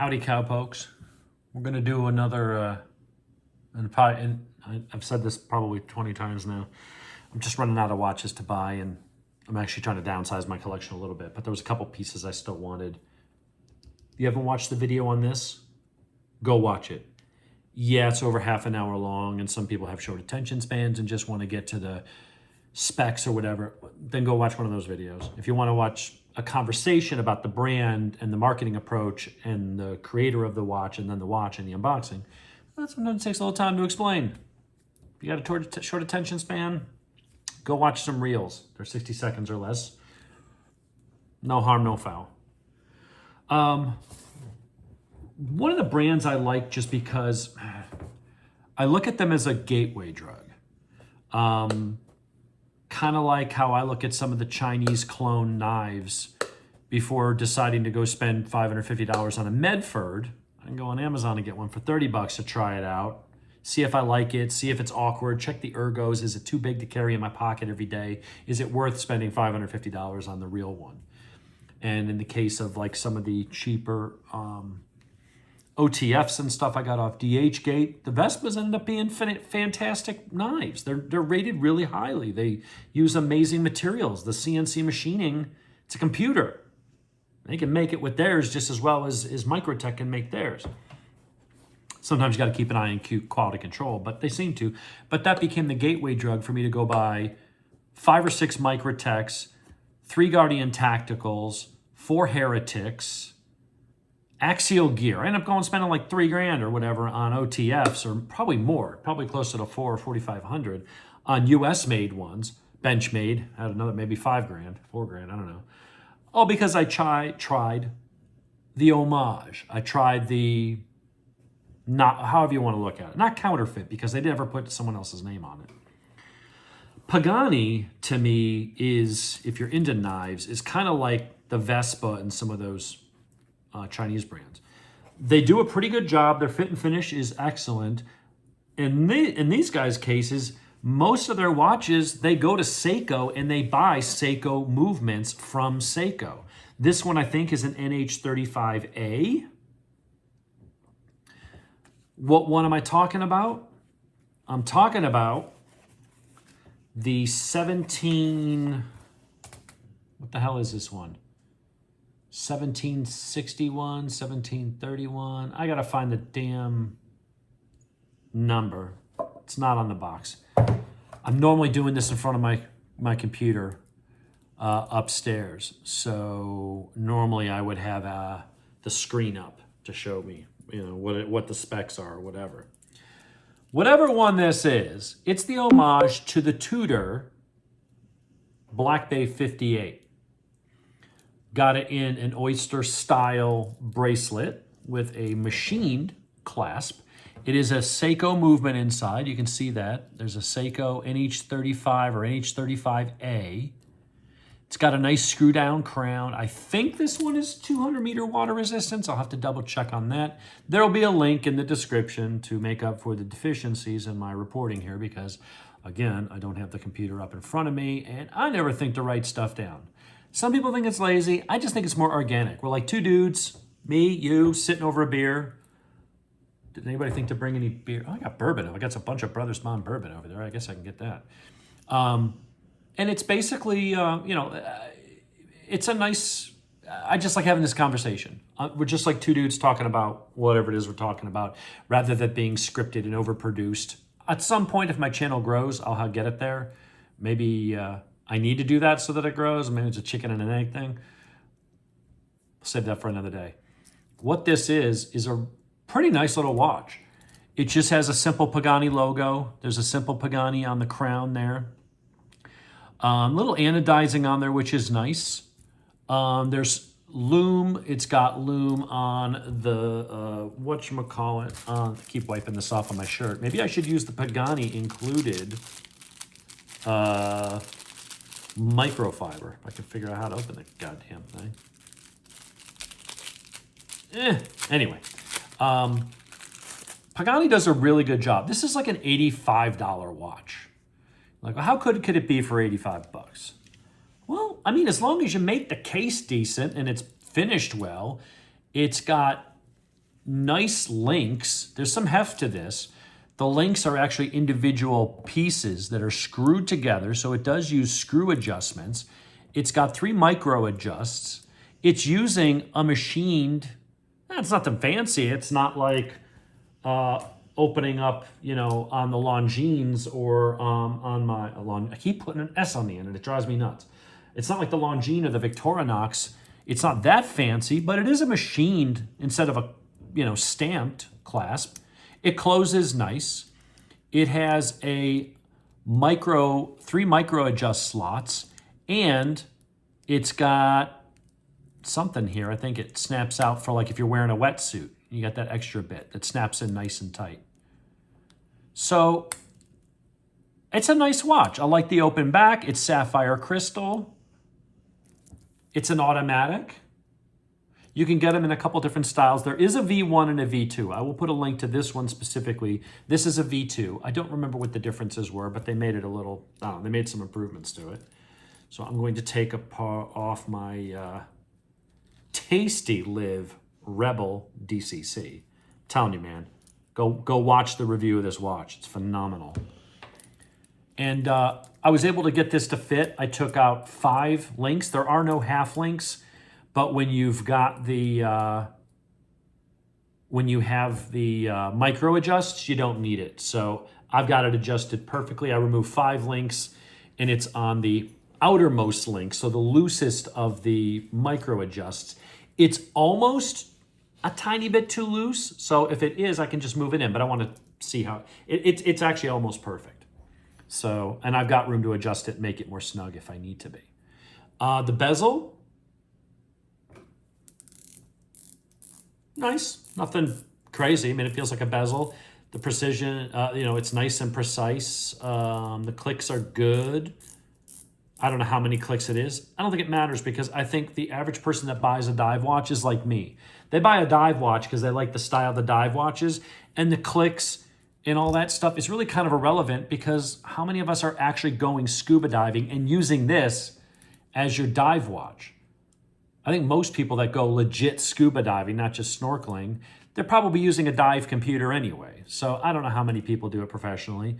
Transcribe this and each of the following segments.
Howdy, cowpokes. We're going to do another, and I've said this probably 20 times now. I'm just running out of watches to buy, and I'm actually trying to downsize my collection a little bit, but there was a couple pieces I still wanted. You haven't watched the video on this? Go watch it. Yeah, it's over half an hour long, and some people have short attention spans and just want to get to the specs or whatever. Then go watch one of those videos. If you want to watch a conversation about the brand and the marketing approach and the creator of the watch and then the watch and the unboxing, that sometimes takes a little time to explain. If you got a short attention span, go watch some reels. They're 60 seconds or less. No harm, no foul. One of the brands I like just because I look at them as a gateway drug. Kind of like how I look at some of the Chinese clone knives before deciding to go spend $550 on a Medford. I can go on Amazon and get one for $30 to try it out. See if I like it, see if it's awkward, check the ergos. Is it too big to carry in my pocket every day? Is it worth spending $550 on the real one? And in the case of like some of the cheaper OTFs and stuff I got off DHgate, the Vespas end up being fantastic knives. They're rated really highly. They use amazing materials. The CNC machining, it's a computer. They can make it with theirs just as well as Microtech can make theirs. Sometimes you got to keep an eye on quality control, but they seem to. But that became the gateway drug for me to go buy 5 or 6 Microtechs, 3 Guardian Tacticals, 4 Heretics, Axial gear. I ended up going spending like $3,000 or whatever on OTFs, or probably more, probably closer to $4,000 or $4,500 on US made ones. Benchmade had another maybe $5,000, $4,000, I don't know. Oh, because I tried the homage. I tried the, not however you want to look at it, not counterfeit, because they never put someone else's name on it. Pagani to me is, if you're into knives, is kind of like the Vespa and some of those Chinese brands. They do a pretty good job. Their fit and finish is excellent. In these guys' cases, most of their watches, they go to Seiko and they buy Seiko movements from Seiko. This one, I think, is an NH35A. What one am I talking about? I'm talking about the 17... What the hell is this one? 1761, 1731. I gotta find the damn number. It's not on the box. I'm normally doing this in front of my computer upstairs. So normally I would have the screen up to show me, what the specs are or whatever. Whatever one this is, it's the homage to the Tudor Black Bay 58. Got it in an oyster style bracelet with a machined clasp. It is a Seiko movement inside. You can see that. There's a Seiko NH35 or NH35A. It's got a nice screw down crown. I think this one is 200 meter water resistance. I'll have to double check on that. There'll be a link in the description to make up for the deficiencies in my reporting here because, again, I don't have the computer up in front of me and I never think to write stuff down. Some people think it's lazy. I just think it's more organic. We're like 2 dudes, me, you, sitting over a beer. Did anybody think to bring any beer? Oh, I got bourbon. I got a bunch of Brothers Mom bourbon over there. I guess I can get that. And it's basically, it's a nice, I just like having this conversation. We're just like 2 dudes talking about whatever it is we're talking about, rather than being scripted and overproduced. At some point, if my channel grows, I'll get it there. Maybe I need to do that so that it grows. Maybe it's a chicken and an egg thing. I'll save that for another day. What this is a pretty nice little watch. It just has a simple Pagani logo. There's a simple Pagani on the crown there. Little anodizing on there, which is nice. There's lume. It's got lume on the, whatchamacallit. I keep wiping this off on my shirt. Maybe I should use the Pagani included microfiber. I can figure out how to open the goddamn thing. Anyway, Pagani does a really good job. This is like an $85 watch. Like, how could it be for $85? Well, I mean, as long as you make the case decent and it's finished well, it's got nice links. There's some heft to this. The links are actually individual pieces that are screwed together, so it does use screw adjustments. It's got 3 micro adjusts. It's using a machined, it's nothing fancy. It's not like opening up, on the Longines or on my, I keep putting an S on the end and it drives me nuts. It's not like the Longines or the Victorinox. It's not that fancy, but it is a machined instead of a, stamped clasp. It closes nice. It has a 3 micro adjust slots, and it's got something here. I think it snaps out for like if you're wearing a wetsuit. You got that extra bit that snaps in nice and tight. So it's a nice watch. I like the open back. It's sapphire crystal. It's an automatic. You can get them in a couple different styles. There is a V1 and a V2. I will put a link to this one specifically. This is a V2. I don't remember what the differences were, but they made it a little, they made some improvements to it. So I'm going to take off my Tasty Live Rebel DCC. I'm telling you, man, go watch the review of this watch. It's phenomenal. And I was able to get this to fit. I took out 5 links. There are no half links, but when you've got the when you have the micro adjusts, you don't need it. So I've got it adjusted perfectly. I removed 5 links, and it's on the outermost link, so the loosest of the micro adjusts. It's almost a tiny bit too loose, so if it is, I can just move it in, but I want to see how it's actually almost perfect. So, and I've got room to adjust it, make it more snug if I need to be. The bezel, nice, nothing crazy. I mean, it feels like a bezel. The precision, it's nice and precise. The clicks are good. I don't know how many clicks it is. I don't think it matters because I think the average person that buys a dive watch is like me. They buy a dive watch because they like the style of the dive watches, and the clicks and all that stuff is really kind of irrelevant because how many of us are actually going scuba diving and using this as your dive watch? I think most people that go legit scuba diving, not just snorkeling, they're probably using a dive computer anyway. So I don't know how many people do it professionally.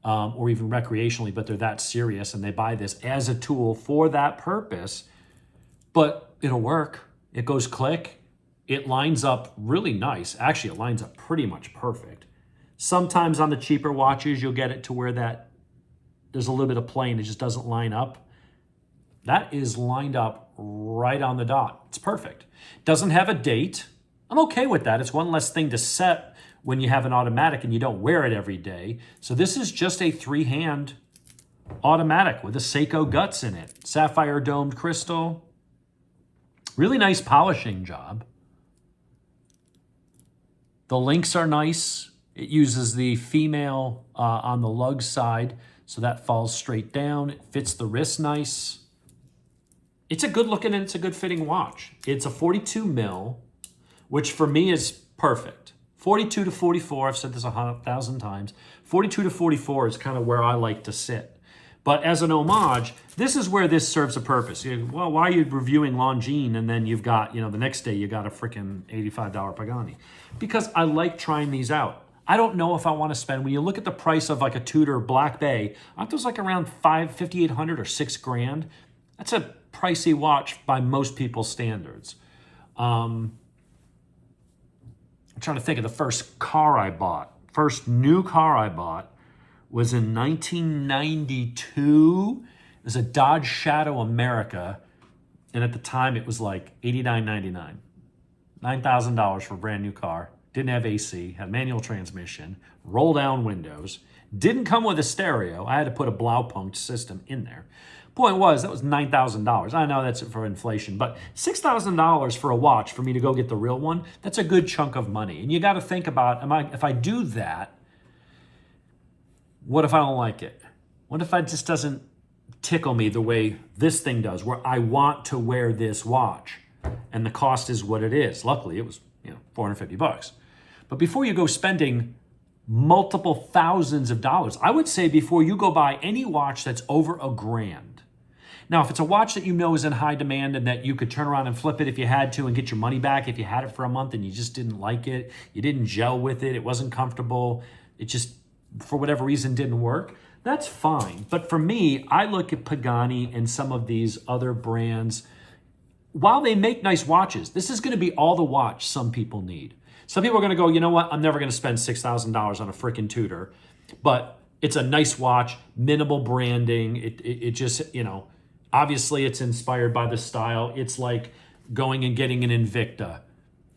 Or even recreationally, but they're that serious and they buy this as a tool for that purpose. But it'll work. It goes click. It lines up really nice. Actually, it lines up pretty much perfect. Sometimes on the cheaper watches, you'll get it to where there's a little bit of plane. It just doesn't line up. That is lined up right on the dot. It's perfect. Doesn't have a date. I'm okay with that. It's one less thing to set when you have an automatic and you don't wear it every day. So this is just a 3-hand automatic with a Seiko guts in it. Sapphire domed crystal. Really nice polishing job. The links are nice. It uses the female on the lug side, so that falls straight down. It fits the wrist nice. It's a good looking and it's a good fitting watch. It's a 42 mil, which for me is perfect. 42 to 44, I've said this 1,000 times. 42 to 44 is kind of where I like to sit. But as an homage, this is where this serves a purpose. Well, why are you reviewing Longines and then you've got, the next day you got a freaking $85 Pagani? Because I like trying these out. I don't know if I want to spend, when you look at the price of like a Tudor Black Bay, aren't those like around $5,800 or $6,000? That's a pricey watch by most people's standards. I'm trying to think of the first car I bought. First new car I bought was in 1992. It was a Dodge Shadow America. And at the time it was like $89.99. $9,000 for a brand new car. Didn't have AC, had manual transmission, roll down windows. Didn't come with a stereo. I had to put a Blaupunkt system in there. Point was, that was $9,000. I know that's for inflation, but $6,000 for a watch for me to go get the real one, that's a good chunk of money. And you got to think about, if I do that, what if I don't like it? What if it just doesn't tickle me the way this thing does, where I want to wear this watch and the cost is what it is? Luckily, it was $450. But before you go spending multiple thousands of dollars, I would say before you go buy any watch that's over $1,000, Now, if it's a watch that you know is in high demand and that you could turn around and flip it if you had to and get your money back if you had it for a month and you just didn't like it, you didn't gel with it, it wasn't comfortable, it just, for whatever reason, didn't work, that's fine. But for me, I look at Pagani and some of these other brands. While they make nice watches, this is going to be all the watch some people need. Some people are going to go, you know what, I'm never going to spend $6,000 on a freaking Tudor, but it's a nice watch, minimal branding. It just, you know, obviously it's inspired by the style. It's like going and getting an Invicta.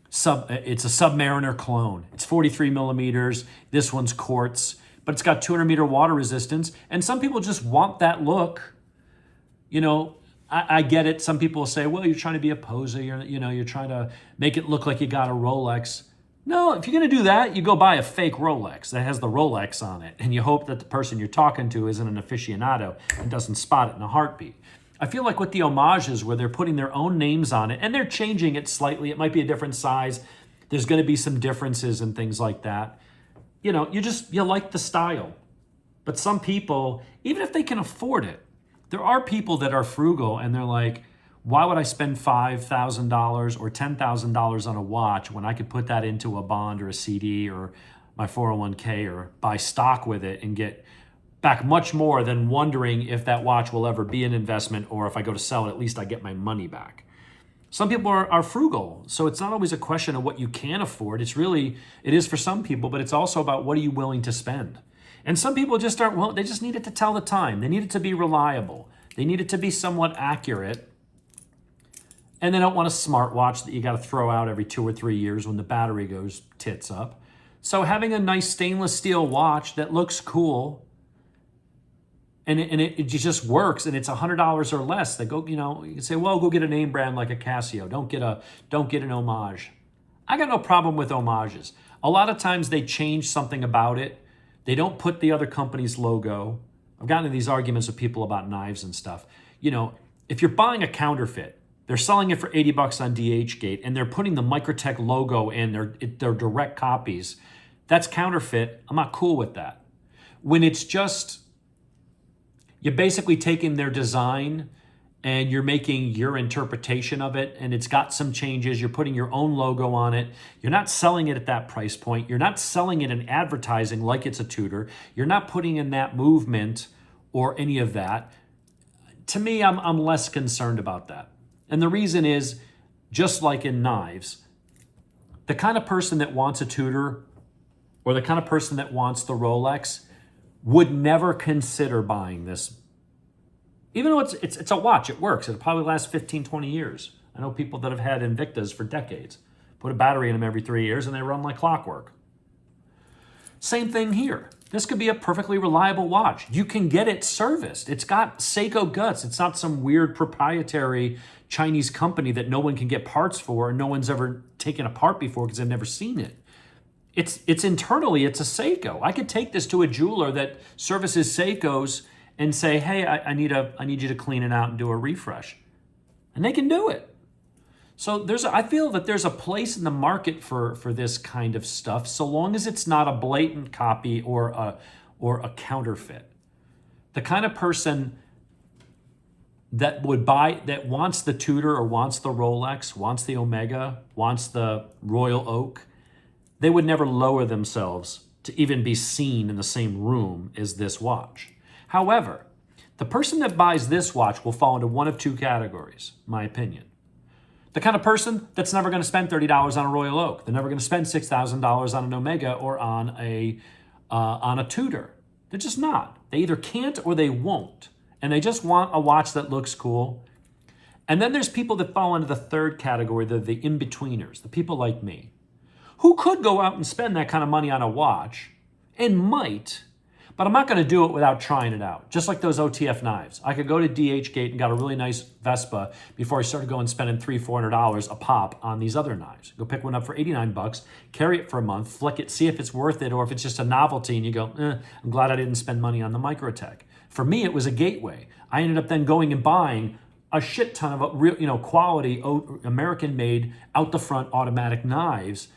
It's a Submariner clone. It's 43 millimeters. This one's quartz, but it's got 200-meter water resistance. And some people just want that look. You know, I get it. Some people will say, well, you're trying to be a poser. You're trying to make it look like you got a Rolex. No, if you're going to do that, you go buy a fake Rolex that has the Rolex on it, and you hope that the person you're talking to isn't an aficionado and doesn't spot it in a heartbeat. I feel like with the homages, where they're putting their own names on it, and they're changing it slightly, it might be a different size, there's going to be some differences and things like that. You know, you like the style. But some people, even if they can afford it, there are people that are frugal, and they're like, why would I spend $5,000 or $10,000 on a watch when I could put that into a bond or a CD or my 401k or buy stock with it and get back much more than wondering if that watch will ever be an investment, or if I go to sell it, at least I get my money back. Some people are frugal, so it's not always a question of what you can afford. It is for some people, but it's also about what are you willing to spend. And some people just aren't, well, they just need it to tell the time. They need it to be reliable. They need it to be somewhat accurate. And they don't want a smartwatch that you got to throw out every 2 or 3 years when the battery goes tits up. So having a nice stainless steel watch that looks cool and it just works, and it's $100 or less, that go, you know, you can say, well, go get a name brand like a Casio. Don't get an homage. I got no problem with homages. A lot of times they change something about it. They don't put the other company's logo. I've gotten into these arguments with people about knives and stuff. You know, if you're buying a counterfeit, they're selling it for $80 on DHgate, and they're putting the Microtech logo in their direct copies. That's counterfeit. I'm not cool with that. When it's just, you're basically taking their design and you're making your interpretation of it, and it's got some changes. You're putting your own logo on it. You're not selling it at that price point. You're not selling it in advertising like it's a Tudor. You're not putting in that movement or any of that. To me, I'm less concerned about that. And the reason is, just like in knives, the kind of person that wants a Tudor or the kind of person that wants the Rolex would never consider buying this. Even though it's a watch, it works. It'll probably last 15, 20 years. I know people that have had Invictas for decades. Put a battery in them every 3 years and they run like clockwork. Same thing here. This could be a perfectly reliable watch. You can get it serviced. It's got Seiko guts. It's not some weird proprietary Chinese company that no one can get parts for and no one's ever taken apart before because they've never seen it. It's internally, it's a Seiko. I could take this to a jeweler that services Seikos and say, hey, I need you to clean it out and do a refresh. And they can do it. So I feel that there's a place in the market for this kind of stuff, so long as it's not a blatant copy or a counterfeit. The kind of person that would buy, that wants the Tudor or wants the Rolex, wants the Omega, wants the Royal Oak, they would never lower themselves to even be seen in the same room as this watch. However, the person that buys this watch will fall into one of two categories, in my opinion. The kind of person that's never going to spend $30 on a Royal Oak. They're never going to spend $6,000 on an Omega or on a Tudor. They're just not. They either can't or they won't. And they just want a watch that looks cool. And then there's people that fall into the third category, the in-betweeners, the people like me, who could go out and spend that kind of money on a watch and might, but I'm not going to do it without trying it out. Just like those OTF knives. I could go to DHgate and got a really nice Vespa before I started going spending $300-$400 a pop on these other knives. Go pick one up for $89, carry it for a month, flick it, see if it's worth it or if it's just a novelty, and you go, I'm glad I didn't spend money on the Microtech. For me, it was a gateway. I ended up then going and buying a shit ton of real, quality American-made out-the-front automatic knives,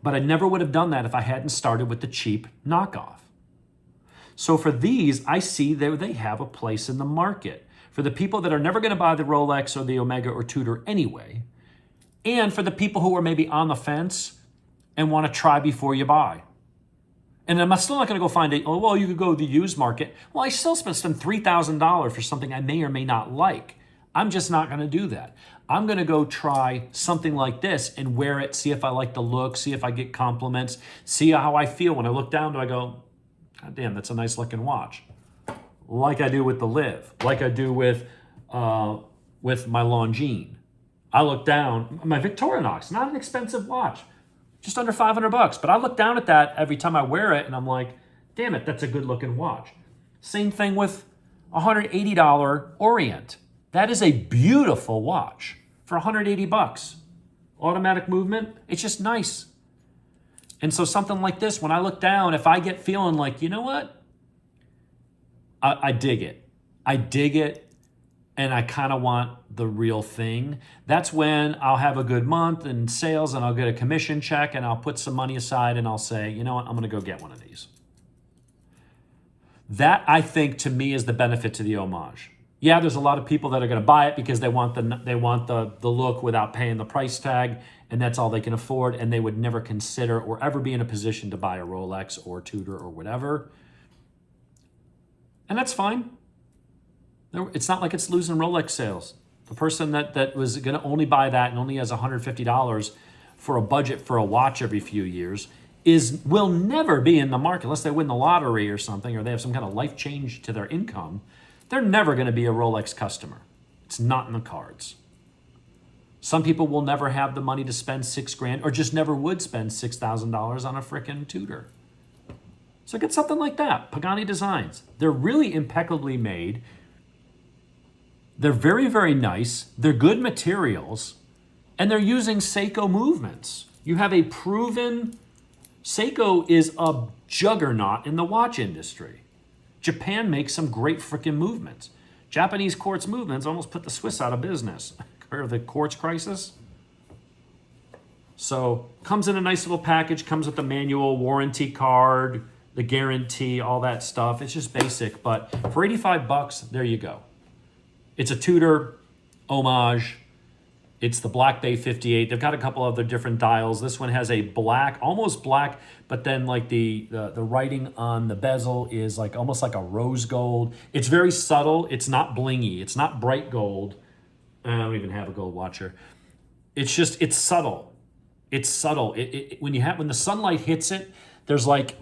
but I never would have done that if I hadn't started with the cheap knockoff. So for these, I see they have a place in the market. for the people that are never going to buy the Rolex or the Omega or Tudor anyway, and for the people who are maybe on the fence and want to try before you buy. And I'm still not going to go find oh, well, you could go to the used market. Well, I still spend $3,000 for something I may or may not like. I'm just not going to do that. I'm going to go try something like this and wear it, see if I like the look, see if I get compliments, see how I feel. When I look down, do I go, God damn, that's a nice looking watch. Like I do with the Liv, like I do with my Longines. I look down, my Victorinox, not an expensive watch, just under $500. But I look down at that every time I wear it and I'm like, damn it, that's a good looking watch. Same thing with $180 Orient. That is a beautiful watch for $180. Automatic movement, it's just nice. And so something like this, when I look down, if I get feeling like, you know what? I dig it. I dig it, and I kind of want the real thing. That's when I'll have a good month in sales and I'll get a commission check and I'll put some money aside and I'll say, you know what, I'm going to go get one of these. That, I think, to me is the benefit to the homage. Yeah, there's a lot of people that are going to buy it because they want the look without paying the price tag, and that's all they can afford, and they would never consider or ever be in a position to buy a Rolex or Tudor or whatever. And that's fine. It's not like it's losing Rolex sales. The person that was going to only buy that and only has $150 for a budget for a watch every few years will never be in the market unless they win the lottery or something, or they have some kind of life change to their income. They're never going to be a Rolex customer. It's not in the cards. Some people will never have the money to spend $6,000 or just never would spend $6,000 on a frickin' Tudor. So get something like that. Pagani designs. They're really impeccably made. They're very, very nice. They're good materials. And they're using Seiko movements. You have a proven... Seiko is a juggernaut in the watch industry. Japan makes some great freaking movements. Japanese quartz movements almost put the Swiss out of business. Heard of the quartz crisis? So, comes in a nice little package, comes with the manual, warranty card, the guarantee, all that stuff. It's just basic, but for $85, there you go. It's a Tudor homage. It's the Black Bay 58. They've got a couple other different dials. This one has a black, almost black, but then like the writing on the bezel is like almost like a rose gold. It's very subtle. It's not blingy. It's not bright gold. I don't even have a gold watcher. It's just, it's subtle. It's subtle. When the sunlight hits it, there's like,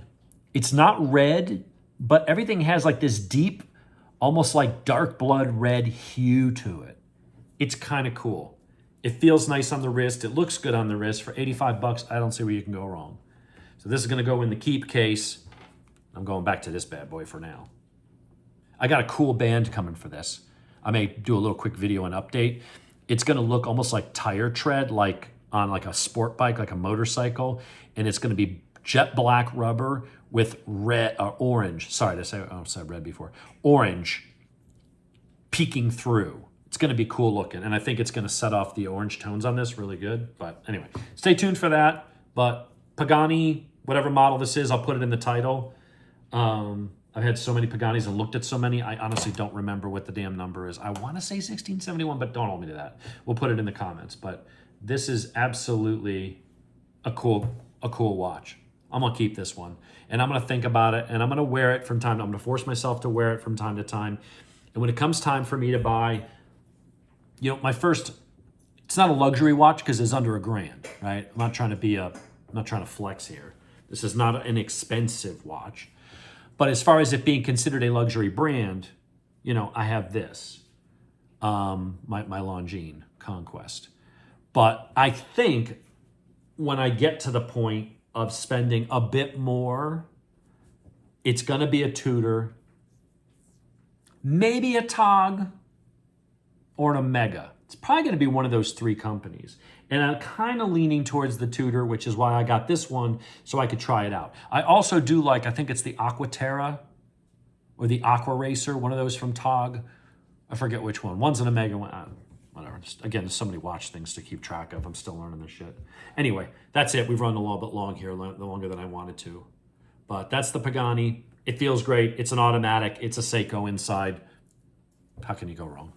it's not red, but everything has like this deep, almost like dark blood red hue to it. It's kind of cool. It feels nice on the wrist. It looks good on the wrist. For $85, I don't see where you can go wrong. So this is going to go in the keep case. I'm going back to this bad boy for now. I got a cool band coming for this. I may do a little quick video and update. It's going to look almost like tire tread, like on like a sport bike, like a motorcycle. And it's going to be jet black rubber with red or orange. Sorry, I said red before. Orange peeking through. It's going to be cool looking, and I think it's going to set off the orange tones on this really good. But anyway, stay tuned for that. But Pagani, whatever model this is, I'll put it in the title. I've had so many Paganis and looked at so many, I honestly don't remember what the damn number is. I want to say 1671, but don't hold me to that. We'll put it in the comments. But this is absolutely a cool watch. I'm going to keep this one, and I'm going to think about it, and I'm going to wear it from time to time. I'm going to force myself to wear it from time to time. And when it comes time for me to buy... You know, it's not a luxury watch because it's under $1,000, right? I'm not trying to flex here. This is not an expensive watch. But as far as it being considered a luxury brand, you know, I have this, my Longines Conquest. But I think when I get to the point of spending a bit more, it's going to be a Tudor, maybe a Tog, or an Omega. It's probably going to be one of those three companies. And I'm kind of leaning towards the Tudor, which is why I got this one, so I could try it out. I also do like, I think it's the Aquaterra or the Aqua Racer, one of those from Tog. I forget which one. One's an Omega, one, whatever. Just, again, there's so many watch things to keep track of. I'm still learning this shit. Anyway, that's it. We've run a little bit long here, longer than I wanted to. But that's the Pagani. It feels great. It's an automatic. It's a Seiko inside. How can you go wrong?